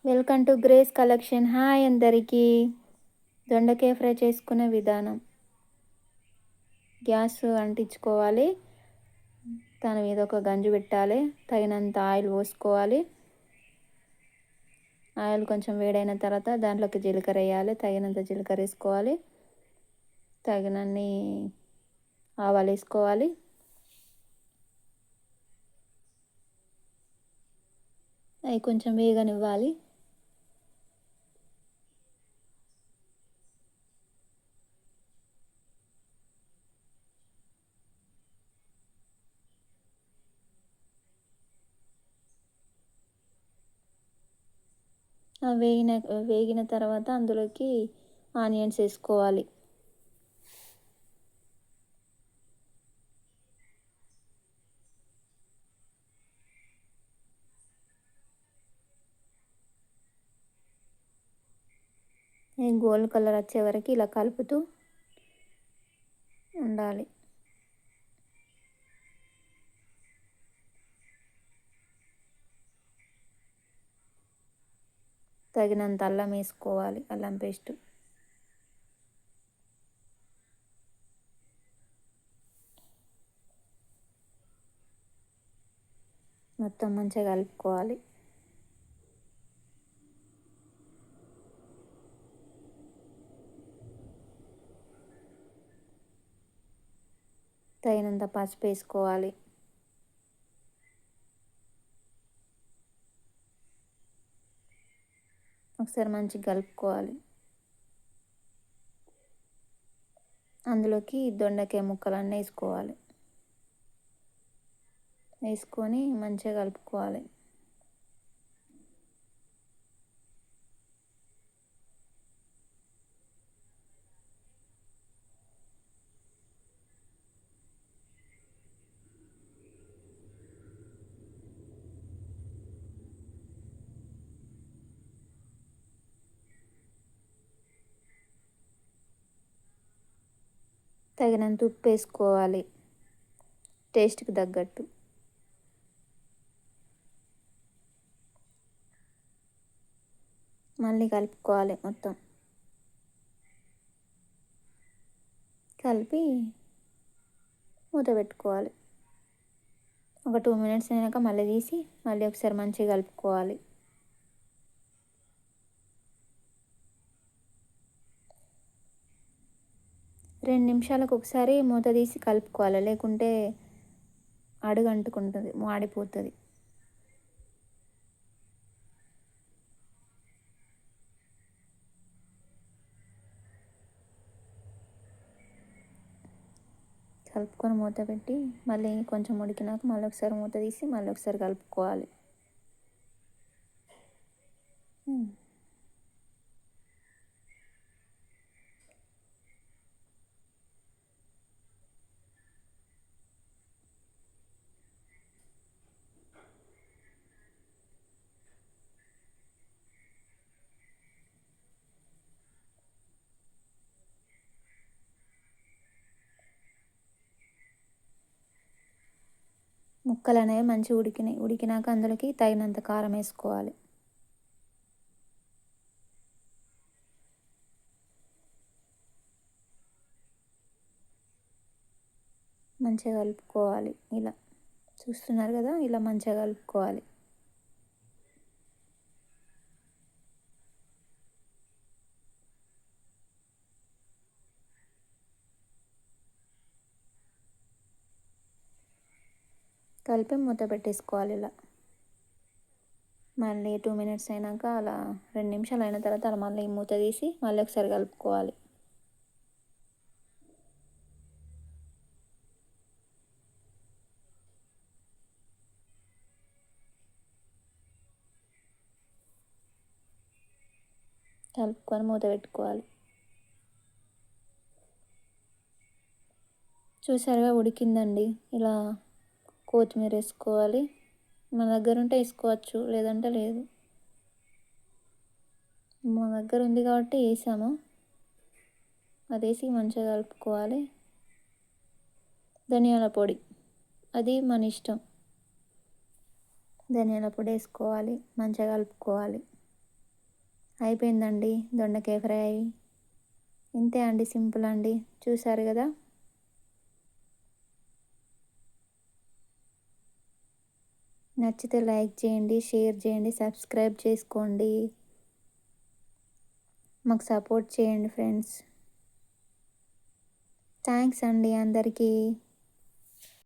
Welcome to grace collection. Hi అందరికీ. దొండకాయ fry చేసుకునే విధానం. గ్యాస్ అంటించుకోవాలి, దాని మీద ఒక గంజు పెట్టాలి, తగినంత ఆయిల్ పోసుకోవాలి. ఆయిల్ కొంచెం వేడైన తర్వాత దాంట్లోకి జీలకర్ర వేయాలి, తగినంత జీలకర్ర వేసుకోవాలి, తగినన్ని ఆవాలు వేసుకోవాలి. అవి కొంచెం వేగనివ్వాలి. వేగిన తర్వాత అందులోకి ఆనియన్స్ వేసుకోవాలి. గోల్డ్ కలర్ వచ్చే వరకు ఇలా కలుపుతూ ఉండాలి. తగినంత అల్లం వేసుకోవాలి, అల్లం పేస్ట్. మొత్తం మంచిగా కలుపుకోవాలి. తగినంత పసుపు వేసుకోవాలి. ఒకసారి మంచిగా కలుపుకోవాలి. అందులోకి దొండకాయ ముక్కలన్నీ వేసుకోవాలి. వేసుకొని మంచిగా కలుపుకోవాలి. తగినంత ఉప్పు వేసుకోవాలి, టేస్ట్కి తగ్గట్టు. మళ్ళీ కలుపుకోవాలి. మొత్తం కలిపి మూత పెట్టుకోవాలి. ఒక 2 మినిట్స్ అయినాక మళ్ళీ తీసి మళ్ళీ ఒకసారి మంచిగా కలుపుకోవాలి. రెండు నిమిషాలకు ఒకసారి మూత తీసి కలుపుకోవాలి, లేకుంటే అడుగు అంటుకుంటుంది, మాడిపోతుంది. కలుపుకొని మూత పెట్టి మళ్ళీ కొంచెం ఉడికినాక మళ్ళీ ఒకసారి మూత తీసి మళ్ళీ ఒకసారి కలుపుకోవాలి. ముక్కలు అనేవి మంచిగా ఉడికినాక అందులోకి తగినంత కారం వేసుకోవాలి. మంచిగా కలుపుకోవాలి. ఇలా చూస్తున్నారు కదా, ఇలా మంచిగా కలుపుకోవాలి. కలిపి మూత పెట్టేసుకోవాలి. ఇలా మళ్ళీ 2 మినిట్స్ అయినాక అలా 2 నిమిషాలు అయిన తర్వాత అలా మళ్ళీ మూత తీసి మళ్ళీ ఒకసారి కలుపుకోవాలి. కలుపుకొని మూత పెట్టుకోవాలి. చూసారుగా ఉడికిందండి. ఇలా కొత్తిమీర వేసుకోవాలి. మన దగ్గర ఉంటే వేసుకోవచ్చు, లేదంటే లేదు. మా దగ్గర ఉంది కాబట్టి వేసాము. అది వేసి మంచిగా కలుపుకోవాలి. ధనియాల పొడి, అది మన ఇష్టం. ధనియాల పొడి వేసుకోవాలి, మంచిగా కలుపుకోవాలి. అయిపోయిందండి దొండకాయ ఫ్రై. ఇంతే అండి, సింపుల్ అండి. చూసారు కదా. నచ్చితే లైక్ చేయండి, షేర్ చేయండి, సబ్స్క్రైబ్ చేసుకోండి. మాకు సపోర్ట్ చేయండి ఫ్రెండ్స్. థ్యాంక్స్ అండి అందరికీ.